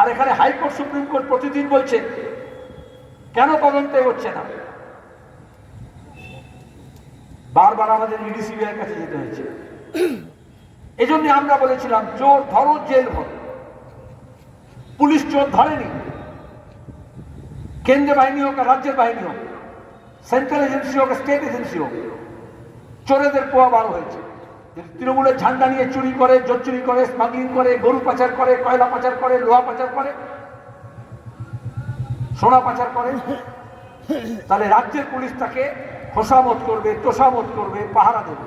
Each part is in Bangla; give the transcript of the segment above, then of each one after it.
আর এখানে হাইকোর্ট সুপ্রিম কোর্ট প্রতিদিন বলছে কেন তদন্তে হচ্ছে না। বারবার আমাদের ইডি সিবিআইয়ের কাছে যেতে হয়েছে। এই জন্য আমরা বলেছিলাম চোর ধরো, জেল ভরো। পুলিশ চোর ধরেনি, কেন্দ্রীয় বাহিনী হোক আর রাজ্যের বাহিনী হোক, সেন্ট্রাল এজেন্সি হোক, স্টেট এজেন্সি হোক, চোরেদের পোয়া বার হয়েছে। তৃণমূলের ঝান্ডা নিয়ে চুরি করে, জোর চুরি করে, স্মাগলিং করে, গরু পাচার করে, কয়লা পাচার করে, লোহা পাচার করে, সোনা পাচার করে, তাহলে রাজ্যের পুলিশ তাকে খোসামত করবে, তোষামত করবে, পাহারা দেবে।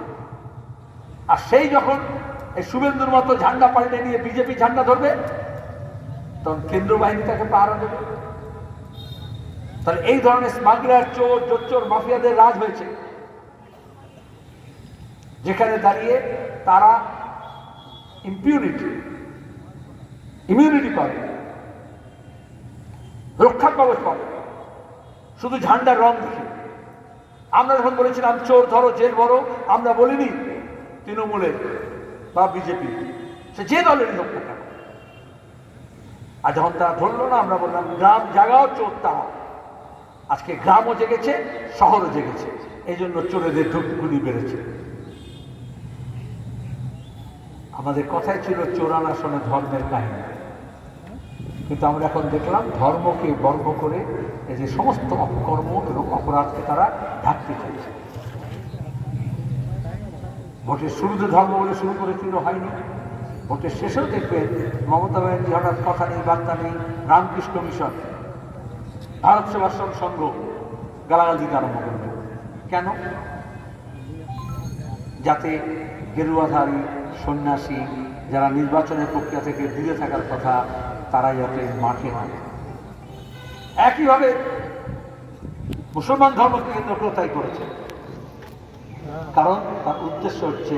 আর সেই যখন এই শুভেন্দুর মতো ঝান্ডা পাল্টে নিয়ে বিজেপি ঝান্ডা ধরবে, তখন কেন্দ্র বাহিনী তাকে পাহারা দেবে। তাহলে এই ধরনের স্মাগলার, চোর, জোচ্চোর, মাফিয়াদের রাজ হয়েছে, যেখানে দাঁড়িয়ে তারা ইমিউনিটি পাবে, রক্ষা কবচ পাবে শুধু ঝান্ডার রং দেখে। আমরা যখন বলেছিলাম চোর ধরো, জেল ভরো, আমরা বলিনি তৃণমূলের বা বিজেপি, সে যে দলেরই হোক না কেন। আর যখন তারা ধরলো না, আমরা বললাম গ্রাম জাগাও, চোর তাড়াও। আজকে গ্রামও জেগেছে, শহরও জেগেছে, এই জন্য চোরেদের ধূপগুলি বেড়েছে। আমাদের কথাই ছিল চোরানা শোনে ধর্মের কাহিনী, কিন্তু আমরা এখন দেখলাম ধর্মকে বর্গ করে এই যে সমস্ত অপকর্ম এবং অপরাধকে তারা ঢাকতে চাইছে। ভোটের শুরুতে ধর্ম বলে শুরু করেছিল, হয়নি। ভোটের শেষেও দেখবেন মমতা ব্যানার্জি হঠাৎ কথা নেই, বার্তা নেই, রামকৃষ্ণ মিশন, ভারত সেবাশ্রম সংঘ গালাগাল দিতে আরম্ভ করবে। কেন? যাতে গেরুয়াধারী, সন্ন্যাসী, যারা নির্বাচনের প্রক্রিয়া থেকে দূরে থাকার কথা, তারা যাতে মাঠে নামে। একইভাবে মুসলমান ধর্মকে কেন্দ্র করে তাই করেছে, কারণ তার উদ্দেশ্য হচ্ছে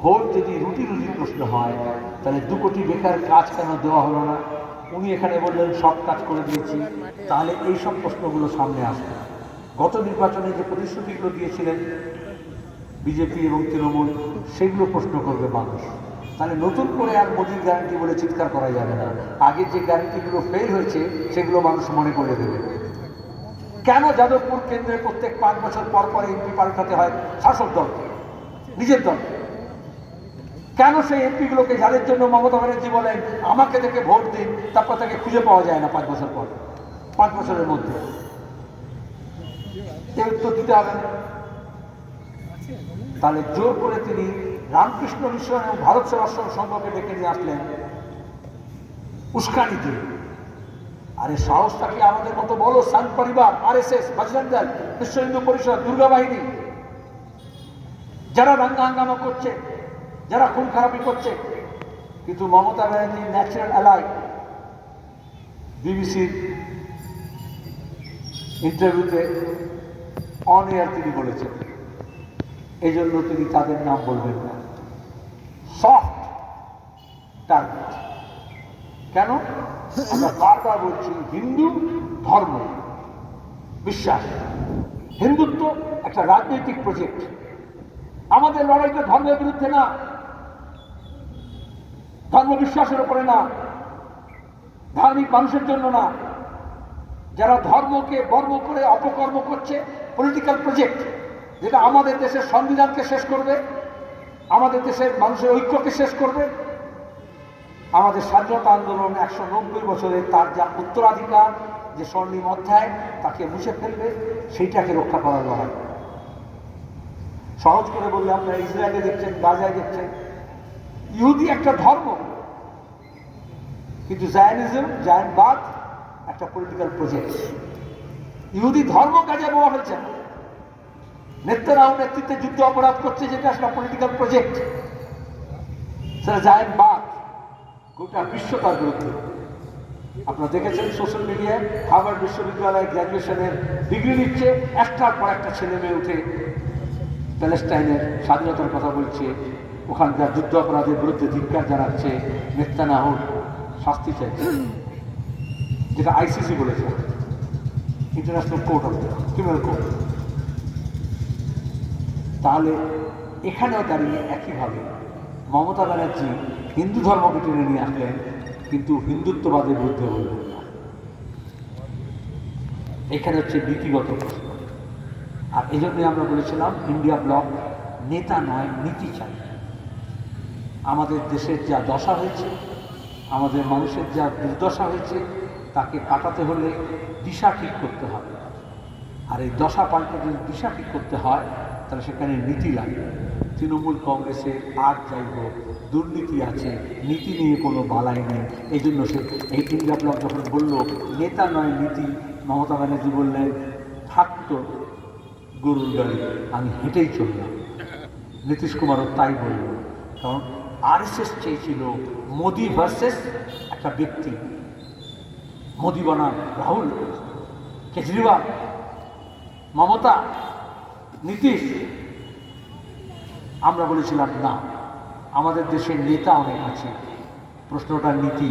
ভোট যদি রুটি প্রশ্ন হয়, তাহলে 2 কোটি বেকার কাজ কেন দেওয়া হলো না? উনি এখানে বললেন সব কাজ করে দিয়েছি, তাহলে এই সব প্রশ্নগুলো সামনে আসবে। গত নির্বাচনে যে প্রতিশ্রুতিগুলো দিয়েছিলেন বিজেপি এবং তৃণমূল, সেগুলো প্রশ্ন করবে মানুষ। তাহলে নতুন করে আর মোদির গ্যারান্টি বলে চিৎকার করা যাবে না। আগের যে গ্যারান্টিগুলো ফেল হয়েছে সেগুলো মানুষ মনে করে দেবে। কেন যাদবপুর কেন্দ্রে প্রত্যেক 5 বছর পর পর এমপি পাল্টাতে হয় শাসক দলকে, নিজের দলকে? কেন সেই এমপিগুলোকে, যাদের জন্য মমতা ব্যানার্জি বলেন আমাকে দেখে ভোট দিন, তারপর তাকে খুঁজে পাওয়া যায় না 5 বছর পর, 5 বছরের মধ্যে? এর উত্তর দিতে হবে না। তাহলে জোর করে তিনি রামকৃষ্ণ মিশন এবং ভারত সেবাশ্রম সংঘকে ডেকে নিয়ে আসলেন উস্কানি দিয়ে। আরে সাহস থাকলে আমাদের মতো বলো, সান পরিবার, RSS, বজরং দল, বিশ্ব হিন্দু পরিষদ, দুর্গা বাহিনী, যারা দাঙ্গা হাঙ্গামা করছে, যারা খুন খারাপি করছে, কিন্তু মমতা ব্যানার্জি ন্যাচারাল অ্যালাই, বিবিসির ইন্টারভিউতে অন এয়ার তিনি বলেছেন, এই জন্য তিনি তাদের নাম বলবেন না। Soft target. কেন? আমরা বারবার বলছি হিন্দু ধর্ম, বিশ্বাস, হিন্দুত্ব একটা রাজনৈতিক প্রজেক্ট। আমাদের লড়াইটা ধর্মের বিরুদ্ধে না, ধর্ম বিশ্বাসের উপরে না, ধার্মিক মানুষের জন্য না। যারা ধর্মকে বর্ম করে অপকর্ম করছে, পলিটিক্যাল প্রজেক্ট, যেটা আমাদের দেশের সংবিধানকে শেষ করবে, আমাদের দেশের মানুষের ঐক্যকে শেষ করবে, আমাদের স্বাধীনতা আন্দোলন 190 বছরে তার যা উত্তরাধিকার, যে স্বর্ণিম অধ্যায়, তাকে মুছে ফেলবে, সেইটাকে রক্ষা করার লড়াই। সহজ করে বললে আপনারা ইসরায়েলে দেখছেন, গাজায় দেখছেন, ইহুদি একটা ধর্ম, কিন্তু জায়নবাদ একটা পলিটিক্যাল প্রজেক্ট। ইহুদি ধর্ম কাজে ব্যবহার হয়েছে, নেতারাও নেতৃত্বে যুদ্ধ অপরাধ করছে, যেটা একটা পলিটিক্যাল প্রজেক্ট, সেটা জায়নবাদ। গোটা বিশ্ব তার বিরুদ্ধে। আপনারা দেখেছেন সোশ্যাল মিডিয়ায় হার্ভার্ড বিশ্ববিদ্যালয়ে গ্র্যাজুয়েশনের ডিগ্রি নিচ্ছে, একটার পর একটা ছেলে মেয়ে উঠে প্যালেস্টাইনের স্বাধীনতার কথা বলছে, ওখানকার যুদ্ধ অপরাধের বিরুদ্ধে ধিক্কার জানাচ্ছে, নেতানিয়াহুর শাস্তি চাইছে, যেটা ICC বলেছে, international court of criminal court. তাহলে এখানেও দাঁড়িয়ে একইভাবে মমতা ব্যানার্জি হিন্দু ধর্মকে টেনে নিয়ে আসলেন, কিন্তু হিন্দুত্ববাদের বিরুদ্ধে বলবেন না। এখানে হচ্ছে নীতিগত প্রশ্ন। আর এই জন্যই আমরা বলেছিলাম ইন্ডিয়া ব্লক নেতা নয়, নীতি চাই। আমাদের দেশের যা দশা হয়েছে, আমাদের মানুষের যা দুর্দশা হয়েছে, তাকে কাটাতে হলে দিশা ঠিক করতে হবে। আর এই দশা পাল্টে যদি দিশা ঠিক করতে হয়, তাহলে সেখানে নীতি লাগবে। তৃণমূল কংগ্রেসের আর যাই হোক দুর্নীতি আছে, নীতি নিয়ে কোনো বালাই নেই। এই জন্য সে এই ইন্ডিয়া ব্লক যখন বলল নেতা নয় নীতি, মমতা ব্যানার্জি বললেন থাকতো গরুর গাড়ি, আমি হেঁটেই চললাম। নীতিশ কুমারও তাই বলল, কারণ আরএসএস চেয়েছিল মোদি ভার্সেস একটা ব্যক্তি, মোদি বনাম রাহুল, কেজরিওয়াল, মমতা, নীতিশ। আমরা বলেছিলাম না, আমাদের দেশের নেতা অনেক আছে, প্রশ্নটা নীতি।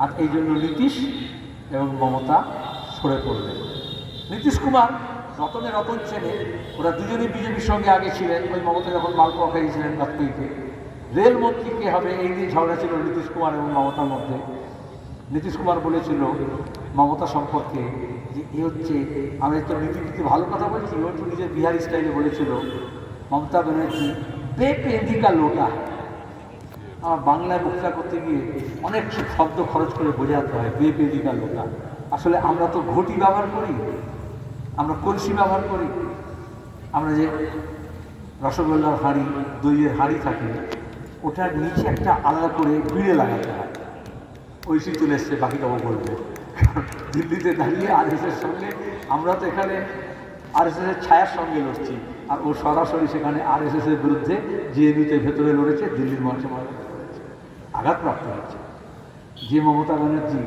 আর এই জন্য নীতিশ এবং মমতা সরে পড়লেন। নীতিশ কুমার রতনে রতন চেনে, ওরা দুজনেই বিজেপির সঙ্গে আগে ছিলেন। ওই মমতা যখন মালপোয়া খাইয়েছিলেন বাজপেয়ীকে, রেলমন্ত্রী কে হবে এই নিয়ে ঝগড়া ছিল নীতিশ কুমার এবং মমতার মধ্যে। নীতিশ কুমার বলেছিল মমতা সম্পর্কে যে এ হচ্ছে, আমি তো নীতি ভালো কথা বলছি, ও একটু নিজের বিহারি স্টাইলে বলেছিল মমতা ব্যানার্জি বেপেদিকা লোটা। আমার বাংলায় বক্তৃতা করতে গিয়ে অনেক শব্দ খরচ করে বোঝাতে হয়, বেপেদিকা লোটা। আসলে আমরা তো ঘটি ব্যবহার করি, আমরা কলসি ব্যবহার করি, আমরা যে রসগোল্লার হাঁড়ি, দইয়ের হাঁড়ি থাকে, ওটার নিচে একটা আলাদা করে বিড়ে লাগাতে হয়। ঐশী চলে এসছে, বাকিটাও বলবে। দিল্লিতে দাঁড়িয়ে আরএসএসের সঙ্গে, আমরা তো এখানে আরএসএসের ছায়ার সঙ্গে লড়ছি, আর ও সরাসরি সেখানে আরএসএসের বিরুদ্ধে জেএনইউতে ভেতরে লড়েছে, দিল্লির মঞ্চে আঘাতপ্রাপ্ত হয়েছে। যে মমতা ব্যানার্জি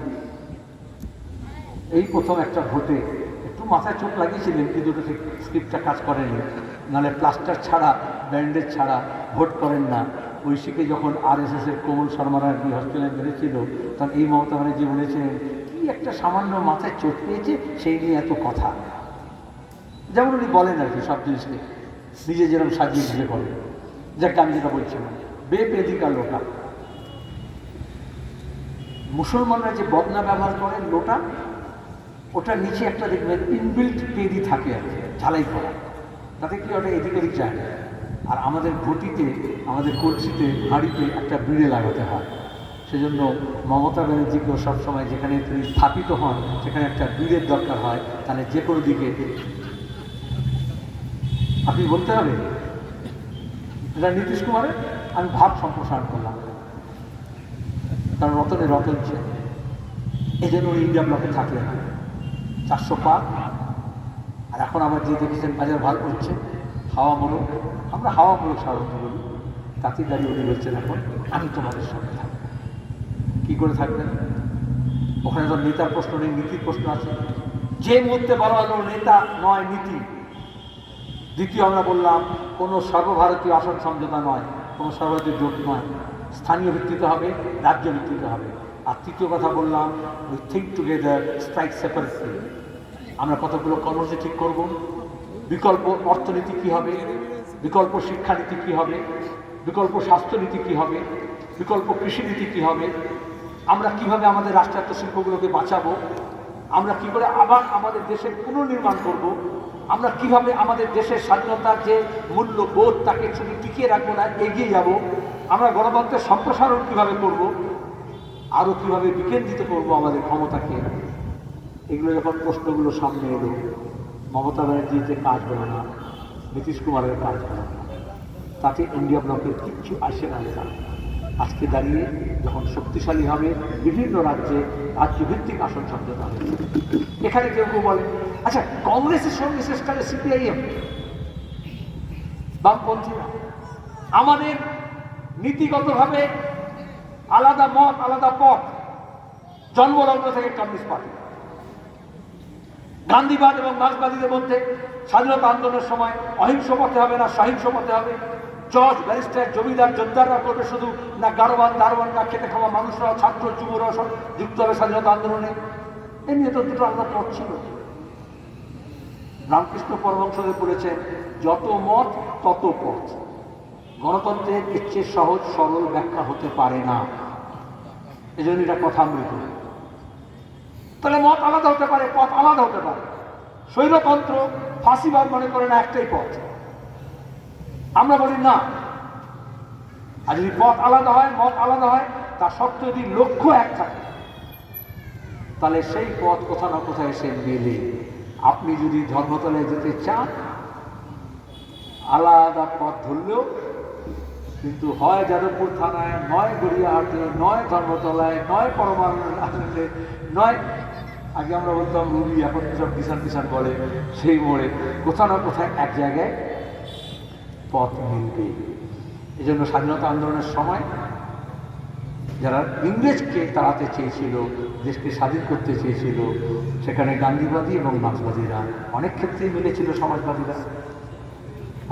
এই প্রথম একটা ভোটে একটু মাথায় চোট লাগিয়েছিলেন, কিন্তু ওটা ঠিক স্ক্রিপ্টটা কাজ করেনি, নাহলে প্লাস্টার ছাড়া, ব্যান্ডেজ ছাড়া ভোট করেন না। ঐশীকে যখন আরএসএসের কোমল শর্মারা হসপিটালে মেরেছিল, তখন এই মমতা ব্যানার্জি বলেছিলেন কি একটা সামান্য মাথায় চোট পেয়েছে, সেই নিয়ে এত কথা। যেমন উনি বলেন আর কি, সব জিনিসকে নিজে যেরকম সাজিয়ে দিতে বলেন। যাকে আমি যেটা বলছিলাম, বেপেদিকা লোটা। মুসলমানরা যে বদনা ব্যবহার করেন লোটা, ওটার নিচে একটা দেখবেন ইনবিল্ট পেদি থাকে আর কি, ঝালাই করা, তাতে কি ওটা এদিক ওদিক যায় না। আর আমাদের ঘটিতে, আমাদের কলসিতে, হাঁড়িতে একটা বিড়ে লাগাতে হয়। সেজন্য মমতা ব্যানার্জিকেও সবসময় যেখানে তিনি স্থাপিত হন সেখানে একটা বিড়ের দরকার হয়, তাহলে যে কোনো দিকে আপনি বলতে হবে। এটা নীতিশ কুমারের আমি ভাব সম্প্রসারণ করলাম, কারণ রতনে রতন ছিল। এই জন্য ইন্ডিয়া ব্লকে থাকলেন 400 পার। আর এখন আবার যে দেখেছেন বাজার ভালো করছে, হাওয়া মূলক, আমরা হাওয়া মূলক সাধারণত বলি, তাতে দাঁড়িয়ে উনি বলছেন এখন আমি তোমাদের সঙ্গে থাকবো। কী করে থাকবেন? ওখানে তো নেতার প্রশ্ন নেই, নীতির প্রশ্ন আছে। যে মুহূর্তে বলা হলো নেতা নয় নীতি। দ্বিতীয় আমরা বললাম কোনো সর্বভারতীয় আসন সমঝোতা নয়, কোনো সর্বভারতীয় জোট নয়, স্থানীয় ভিত্তিতে হবে, রাজ্য ভিত্তিতে হবে। আর তৃতীয় কথা বললাম we think together, strike separately. আমরা কতগুলো কর্মসূচি ঠিক করব, বিকল্প অর্থনীতি কী হবে, বিকল্প শিক্ষানীতি কী হবে, বিকল্প স্বাস্থ্যনীতি কী হবে, বিকল্প কৃষিনীতি কী হবে, আমরা কিভাবে আমাদের রাষ্ট্রায়ত্ত শিল্পগুলোকে বাঁচাবো, আমরা কি করে আবার আমাদের দেশের পুনর্নির্মাণ করব, আমরা কিভাবে আমাদের দেশের স্বাধীনতার যে মূল্যবোধ তাকে শুধু টিকিয়ে রাখবো না, এগিয়ে যাব, আমরা গণতন্ত্রের সম্প্রসারণ কীভাবে করব, আরও কীভাবে বিকেন্দ্রিত করব আমাদের ক্ষমতাকে। এগুলো যখন প্রশ্নগুলো সামনে এলো, মমতা ব্যানার্জির যে কাজ হলো না, নীতিশ কুমারের কাজ হলো না, তাতে ইন্ডিয়া ব্লকের কিচ্ছু আসে না। আজকে দাঁড়িয়ে যখন শক্তিশালী হবে, বিভিন্ন রাজ্যে রাজ্যভিত্তিক আসন সমঝোতা হবে। এখানে কেউ কেউ বলে আচ্ছা কংগ্রেসের সঙ্গে শেষকালে সিপিআইএম, বামপন্থীরা, আমাদের নীতিগতভাবে আলাদা মত, আলাদা পথ, জন্মলগ্ন থেকে কমিউনিস্ট পার্টি। গান্ধীবাদ এবং মার্ক্সবাদীদের মধ্যে স্বাধীনতা আন্দোলনের সময় অহিংস পথে হবে না সহিংস পথে হবে, জজ, ব্যারিস্টার, জমিদার, জোরদাররা করবে শুধু, না গারোয়ান, দারোয়ান, না খেতে খাওয়া মানুষরাও, ছাত্র যুবরাও সব যুক্ত হবে স্বাধীনতা আন্দোলনে। এ নিয়ে তো দুটো আলাদা পথ ছিল। রামকৃষ্ণ পরমহংসদেব বলেছেন যত মত তত পথ। গণতন্ত্রের ইচ্ছে সহজ সরল ব্যাখ্যা হতে পারে না। এই জন্য এটা কথামৃত। তাহলে মত আলাদা হতে পারে, পথ আলাদা হতে পারে। স্বৈরতন্ত্র, ফাঁসিবাদ মনে করে না একটাই পথ, আমরা বলি না। আর যদি পথ আলাদা হয়, মত আলাদা হয়, তার সত্ত্বেও যদি লক্ষ্য এক থাকে, তাহলে সেই পথ কোথাও না কোথাও এসে মেলে। আপনি যদি ধর্মতলায় যেতে চান, আলাদা পথ ধরলেও কিন্তু হয় যাদবপুর থানায়, নয় গড়িয়াহাটে, নয় ধর্মতলায়, নয় পরমাণু আনন্দে, নয় আগে আমরা বলতাম রুবি, এখন সব বিশাল বিশাল বলে, সেই মোড়ে কোথাও না কোথায় এক জায়গায় পথ মিলবে। এই জন্য স্বাধীনতা আন্দোলনের সময় যারা ইংরেজকে তাড়াতে চেয়েছিল, দেশকে স্বাধীন করতে চেয়েছিল, সেখানে গান্ধীবাদী এবং মার্ক্সবাদীরা অনেক ক্ষেত্রেই মিলেছিল, সমাজবাদীরা।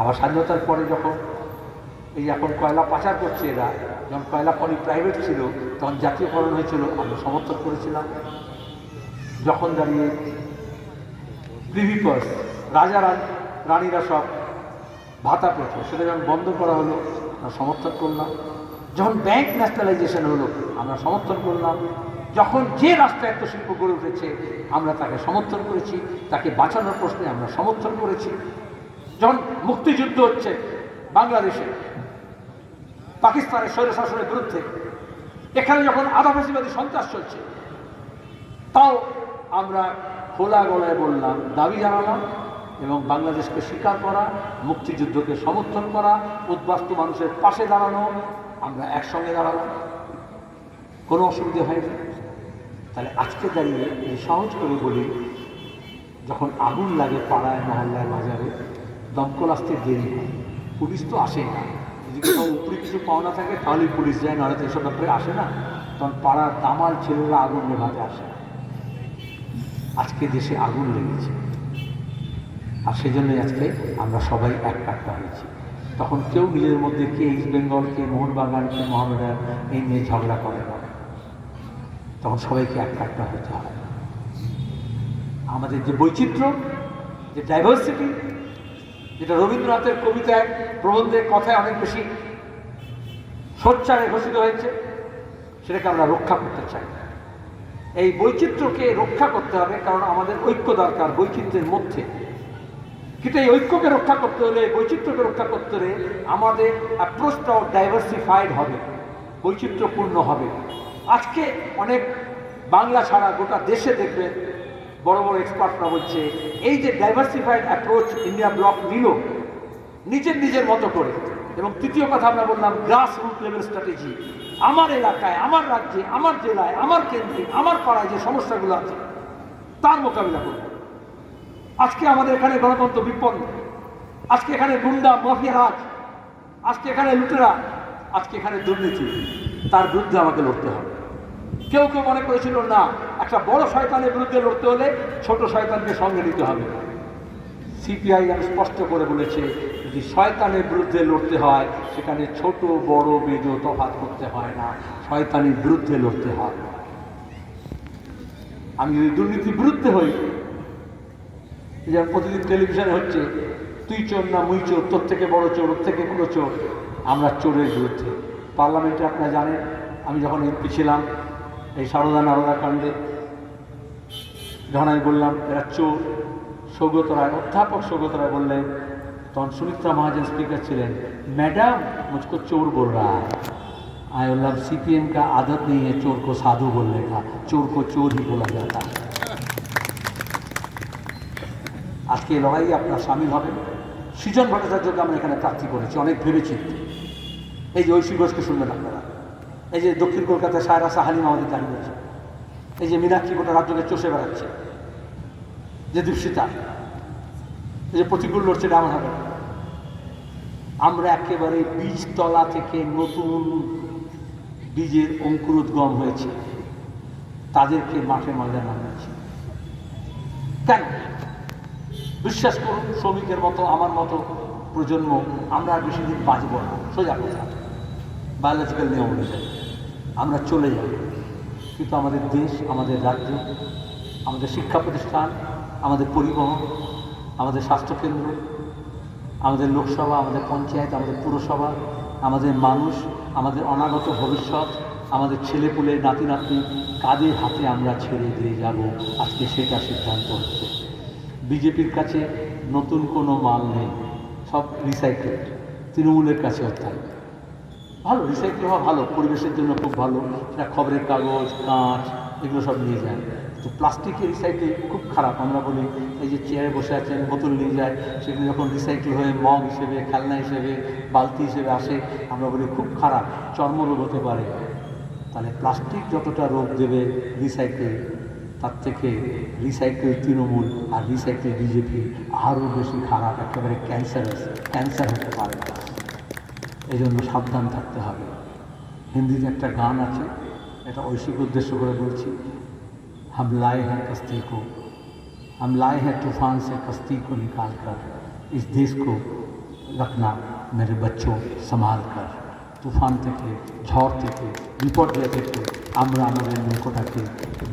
আবার স্বাধীনতার পরে যখন এই এখন কয়লা পাচার করছে এরা, যখন কয়লা খনি প্রাইভেট ছিল তখন জাতীয়করণ হয়েছিল, আমরা সমর্থন করেছিলাম। যখন দাঁড়িয়ে প্রিভি পার্স, রাজা রানীরা সব ভাতা পেত, সেটা যখন বন্ধ করা হলো আমরা সমর্থন করলাম। যখন ব্যাংক ন্যাশনালাইজেশন হলো আমরা সমর্থন করলাম। যখন যে রাষ্ট্রায়ত্ত শিল্প গড়ে উঠেছে আমরা তাকে সমর্থন করেছি, তাকে বাঁচানোর প্রশ্নে আমরা সমর্থন করেছি। যখন মুক্তিযুদ্ধ হচ্ছে বাংলাদেশে পাকিস্তানের স্বৈরশাসনের বিরুদ্ধে, এখানে যখন আধা ফ্যাসিবাদী সন্ত্রাস চলছে, তাও আমরা খোলা গলায় বললাম, দাবি জানালাম, এবং বাংলাদেশকে স্বীকার করা, মুক্তিযুদ্ধকে সমর্থন করা, উদ্বাস্তু মানুষের পাশে দাঁড়ানো, আমরা একসঙ্গে দাঁড়ালাম, কোনো অসুবিধা হয়নি। তাহলে আজকে দাঁড়িয়ে এই সহজ করে বলি, যখন আগুন লাগে পাড়ায়, মহল্লায়, বাজারে, দমকল আসতে দেরি হয়, পুলিশ তো আসে না। যদি কোথাও উপরে কিছু পাওনা থাকে তাহলেই পুলিশ যায়, নাহলে তো এসব ব্যাপারে আসে না। তখন পাড়ার দামাল ছেলেরা আগুন নেভাতে আসে। আজকে দেশে আগুন লেগেছে, আর সেই জন্যই আজকে আমরা সবাই এক কাট্টা হয়েছি। তখন কেউ নিজের মধ্যে কে ইস্ট বেঙ্গল, কে মোহনবাগান, কে মোহামেডান এই নিয়ে ঝগড়া করে না। তখন সবাইকে এক কাট্টা হতে হয়। আমাদের যে বৈচিত্র্য, যে ডাইভার্সিটি, যেটা রবীন্দ্রনাথের কবিতায়, প্রবন্ধে, কথায় অনেক বেশি সোচ্চারে ঘোষিত হয়েছে, সেটাকে আমরা রক্ষা করতে চাই। এই বৈচিত্র্যকে রক্ষা করতে হবে, কারণ আমাদের ঐক্য দরকার বৈচিত্র্যের মধ্যে। কিন্তু এই ঐক্যকে রক্ষা করতে হলে, বৈচিত্র্যকে রক্ষা করতে হলে আমাদের অ্যাপ্রোচটাও ডাইভার্সিফাইড হবে, বৈচিত্র্যপূর্ণ হবে। আজকে অনেক বাংলা ছাড়া গোটা দেশে দেখবে বড় বড় এক্সপার্টরা বলছে, এই যে ডাইভার্সিফাইড অ্যাপ্রোচ ইন্ডিয়া ব্লক নিল নিজের নিজের মতো করে। এবং তৃতীয় কথা আমরা বললাম গ্রাস রুট লেভেল স্ট্র্যাটেজি। আমার এলাকায়, আমার রাজ্যে, আমার জেলায়, আমার কেন্দ্রে, আমার পাড়ায় যে সমস্যাগুলো আছে তার মোকাবিলা করব। আজকে আমাদের এখানে গণতন্ত্র বিপন্ন, আজকে এখানে গুন্ডা মাফিয়া রাজ, আজকে এখানে লুটেরা, আজকে এখানে দুর্নীতি, তার বিরুদ্ধে আমাকে লড়তে হবে। কেউ কেউ মনে করেছিল না, একটা বড় শয়তানের বিরুদ্ধে লড়তে হলে ছোট শয়তানকে সঙ্গে নিতে হবে। সিপিআইএম স্পষ্ট করে বলেছে, যদি শয়তানের বিরুদ্ধে লড়তে হয় সেখানে ছোট বড় মেজ তফাৎ করতে হয় না, শয়তানের বিরুদ্ধে লড়তে হয়। আমি যদি দুর্নীতির বিরুদ্ধে হই, যেমন প্রতিদিন টেলিভিশনে হচ্ছে, তুই চোর না মুই চোর, তোর থেকে বড় চোর, ওর থেকে বড় চোর, আমরা চোরের বিরুদ্ধে। পার্লামেন্টে আপনারা জানেন, আমি যখন এমপি ছিলাম, এই সারদা নারদা কাণ্ডে যখন আমি বললাম এরা চোর, সৌগত রায়, অধ্যাপক সৌগত রায় বললেন, তখন সুমিত্রা महाजन स्पीकर ছিলেন, मैडम मुझको चोर बोल रहा है। आई बोला सीपीएम का आदत नहीं है चोर को साधु बोलने का, चोर को चोर ही बोला जाता है। আজকে এই লড়াইয়ে আপনারা সামিল হবেন। সৃজন ভট্টাচার্যকে আমরা এখানে প্রার্থী করেছি অনেক ভেবেচিন্তে। এই যে ঐশী ঘোষকে শুনবেন আপনারা, এই যে দক্ষিণ কলকাতায় সায়রা সাহালিম আমাদের দাঁড়িয়ে আছে, এই যে মীনাক্ষী গোটা রাজ্যকে চষে বেড়াচ্ছে, যে দীপশিতা, এই যে প্রতিকূল লড়ছে ডাউন হবে। আমরা একেবারে বীজতলা থেকে নতুন বীজের অঙ্কুরোদ্গম হয়েছে, তাদেরকে মাঠে ময়দানে নামিয়েছি। কেন? বিশ্বাস করুন, শ্রমিকের মতো আমার মতো প্রজন্ম আমরা আর বেশি দিন বাঁচব না, সোজা কথা, বায়োলজিক্যাল নিয়ম অনুযায়ী আমরা চলে যাব। কিন্তু আমাদের দেশ, আমাদের রাজ্য, আমাদের শিক্ষা প্রতিষ্ঠান, আমাদের পরিবহন, আমাদের স্বাস্থ্যকেন্দ্র, আমাদের লোকসভা, আমাদের পঞ্চায়েত, আমাদের পুরসভা, আমাদের মানুষ, আমাদের অনাগত ভবিষ্যৎ, আমাদের ছেলেপুলে নাতি নাতনি কাদের হাতে আমরা ছেড়ে দিয়ে যাব, আজকে সেটা সিদ্ধান্ত হচ্ছে। বিজেপির কাছে নতুন কোনো মাল নেই, সব রিসাইকেল। তৃণমূলের কাছে অর্থাৎ ভালো, রিসাইকেল হওয়া ভালো, পরিবেশের জন্য খুব ভালো। সেটা খবরের কাগজ, কাঁচ, এগুলো সব নিয়ে যায়। তো প্লাস্টিকের রিসাইকেল খুব খারাপ। আমরা বলি এই যে চেয়ারে বসে আছেন, বোতল নিয়ে যায়, সেগুলো যখন রিসাইকেল হয়ে মগ হিসেবে, খেলনা হিসেবে, বালতি হিসেবে আসে, আমরা বলি খুব খারাপ, চর্মরোগ হতে পারে। তাহলে প্লাস্টিক যতটা রোগ দেবে রিসাইকেল, তার থেকে রিসাইকেল তৃণমূল আর রিসাইকেল বিজেপি আরও বেশি খারাপ, একেবারে ক্যান্সার হতে পারে। এই জন্য সাবধান থাকতে হবে। হিন্দিতে একটা গান আছে, এটা ঐশিক উদ্দেশ্য করে বলছি। हम लाए हैं कश्ती को, हम लाए हैं तूफान से कश्ती को निकाल कर, इस देश को रखना मेरे बच्चों संभाल कर। তুফান থেকে, ঝড় থেকে, বিপর্যয় থেকে আমরা আমাদের নৌকোটাকে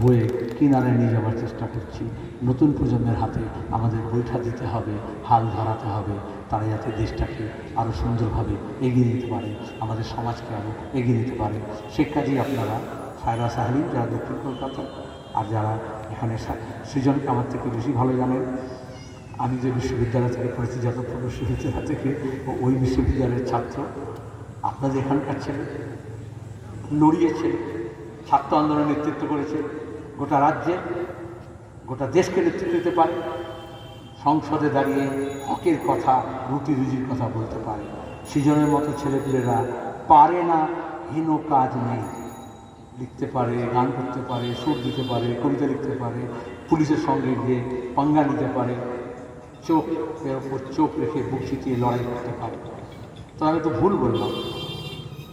বয়ে কিনারে নিয়ে যাওয়ার চেষ্টা করছি। নতুন প্রজন্মের হাতে আমাদের বৈঠা দিতে হবে, হাল ধরাতে হবে, তারা যাতে দেশটাকে আরও সুন্দরভাবে এগিয়ে নিতে পারে, আমাদের সমাজকে আরও এগিয়ে নিতে পারে। সে কাজেই আপনারা সায়রা সাহারি, যারা দক্ষিণ কলকাতা, আর যারা এখানে সৃজনকে আমার থেকে বেশি ভালো জানেন, আমি যে বিশ্ববিদ্যালয় থেকে পড়েছি, যাদবপুর বিশ্ববিদ্যালয় থেকে, ওই বিশ্ববিদ্যালয়ের ছাত্র, আপনাদের এখানকার ছেলে, লড়িয়েছে, ছাত্র আন্দোলনের নেতৃত্ব করেছে, গোটা রাজ্যে, গোটা দেশকে নেতৃত্ব দিতে পারে, সংসদে দাঁড়িয়ে হকের কথা, রুটি রুজির কথা বলতে পারে। সৃজনের মতো ছেলেপুলেরা পারে না, হীন কাজ নেই। লিখতে পারে, গান করতে পারে, সুর দিতে পারে, কবিতা লিখতে পারে, পুলিশের সঙ্গে গিয়ে পাঙ্গা নিতে পারে, চোখের ওপর চোখ রেখে বুক চিতিয়ে লড়াই করতে পারে। তো আমি তো ভুল বললাম,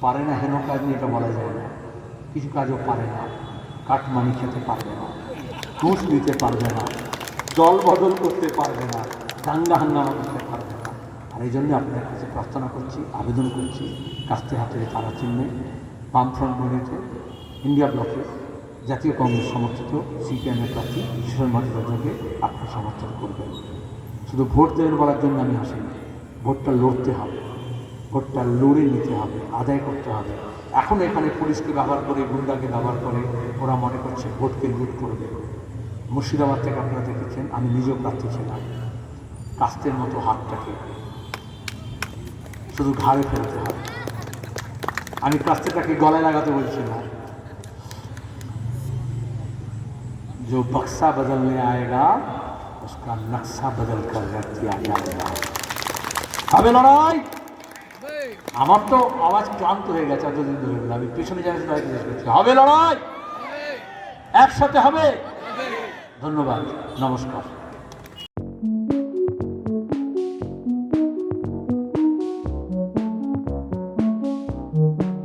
পারে না হেন কাজ নিয়ে এটা বলা যায় না। কিছু কাজও পারে না, কাটমানি খেতে পারবে না, ঘুষ দিতে পারবে না, দল বদল করতে পারবে না, দাঙ্গা হাঙ্গামা করতে পারবে না। আর এই জন্য আপনার কাছে প্রার্থনা করছি, আবেদন করছি, কাস্তে হাতে তারা চিহ্নে বামফ্রন্ট মনোনীত ইন্ডিয়া ব্লকে জাতীয় কংগ্রেস সমর্থিত সিপিএমের প্রার্থী কিশোর ভট্টাচার্যকে আপনি সমর্থন করবেন। শুধু ভোট দেবেন বলার জন্য আমি আসিনি, ভোটটা লড়তে হবে, ভোটটা লড়ে নিতে হবে, আদায় করতে হবে। এখন এখানে পুলিশকে ব্যবহার করে, গুন্ডাকে ব্যবহার করে ওরা মনে করছে ভোটকে লুট করবে। মুর্শিদাবাদ থেকে আপনারা দেখেছেন, আমি নিজেও প্রার্থী ছিলাম। কাস্তের মতো হাতটাকে শুধু ঘাড়ে ফেলতে হবে। আমি কাস্তেটাকে গলায় লাগাতে বলছি না। जो बक्सा बदलने आएगा उसका नक्शा बदल कर रख दिया जाएगा। হবে লড়াই। আমার তো আওয়াজ ক্লান্ত হয়ে গেছে এতদিন ধরে, আমি পেছনে যাই জিজ্ঞেস করছি, হবে লড়াই, একসাথে হবে। ধন্যবাদ, নমস্কার।